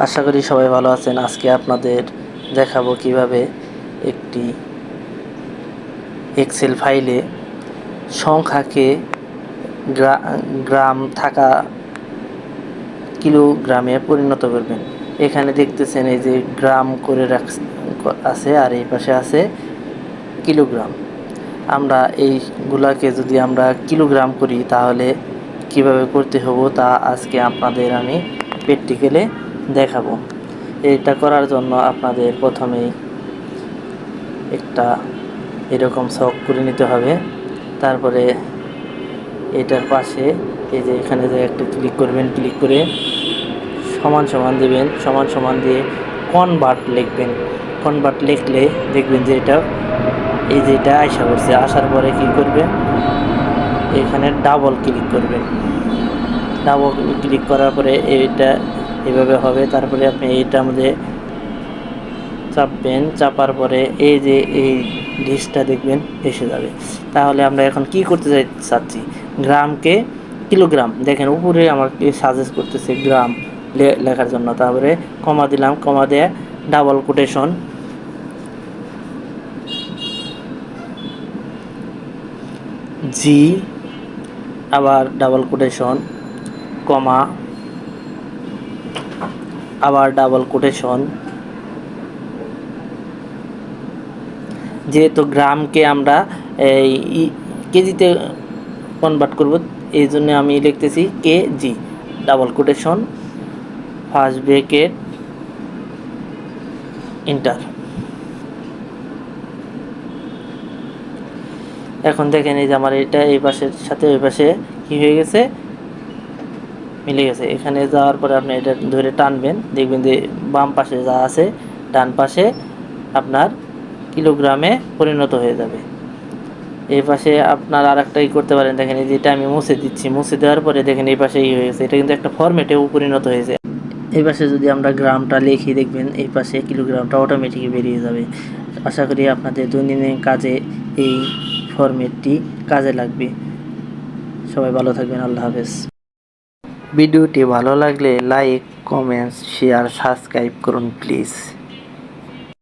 আশা করি সবাই ভালো আছেন। আজকে আপনাদের দেখাবো কিভাবে একটি এক্সেল ফাইলে সংখ্যাকে গ্রাম থাকা কিলোগ্রামে পরিণত করবেন। এখানে দেখতেছেন এই যে গ্রাম করে আছে আর এই পাশে আছে কিলোগ্রাম। আমরা এইগুলাকে যদি আমরা কিলোগ্রাম করি তাহলে কিভাবে করতে হবে তা আজকে আপনাদের আমি প্র্যাকটিক্যালে দেখাবো। এটা করার জন্য আপনাদের প্রথমেই একটা এরকম ছক করে নিতে হবে। তারপরে এটার পাশে এই যে এখানে যে একটা ক্লিক করবেন, ক্লিক করে সমান সমান দেবেন, সমান সমান দিয়ে কনভার্ট লিখবেন। কনভার্ট লিখলে দেখবেন যে এটা এই যে এটা আশা করছে, আসার পরে কি করবেন, এখানে ডাবল ক্লিক করবেন। ডাবল ক্লিক করার পরে এইটা এভাবে হবে। তারপরে আপনি এইটার মধ্যে চাপবেন, চাপার পরে এই যে এই লিস্টটা দেখবেন এসে যাবে। তাহলে আমরা এখন কি করতে চাচ্ছি, গ্রামকে কিলোগ্রাম, দেখেন উপরে আমাকে সাজেস্ট করতেছে গ্রাম লেখার জন্য। তারপরে কমা দিলাম, কমা দিয়ে ডাবল কোটেশন, জি, আবার ডাবল কোটেশন, কমা, আবার ডাবল কোটেশন। যেহেতু গ্রামকে আমরা এই কেজিতে কনভার্ট করব, এই জন্য আমি লিখতেছি KG, double quotation, first bracket, enter. এখন দেখেন এই যে আমার এটা এই পাশের সাথে ওই পাশে কি হয়ে গেছে, মিলে গেছে। এখানে যাওয়ার পরে আপনি এটা ধরে টানবেন, দেখবেন যে বাম পাশে যা আছে ডান পাশে আপনার কিলোগ্রামে পরিণত হয়ে যাবে। এই পাশে আপনার আর একটাই করতে পারেন, দেখেন এই যেটা আমি মুছে দিচ্ছি, মুছে দেওয়ার পরে দেখেন এই পাশে হয়ে গেছে, এটা কিন্তু একটা ফরম্যাটেও পরিণত হয়েছে। এই পাশে যদি আমরা গ্রামটা লিখি দেখবেন এই পাশে কিলোগ্রামটা অটোমেটিকই বেরিয়ে যাবে। আশা করি আপনাদের দৈনন্দিন কাজে এই ফরম্যাটটি কাজে লাগবে। সবাই ভালো থাকবেন, আল্লাহ হাফেজ। ভিডিওটি ভালো লাগলে লাইক, কমেন্টস, শেয়ার, সাবস্ক্রাইব করুন প্লিজ।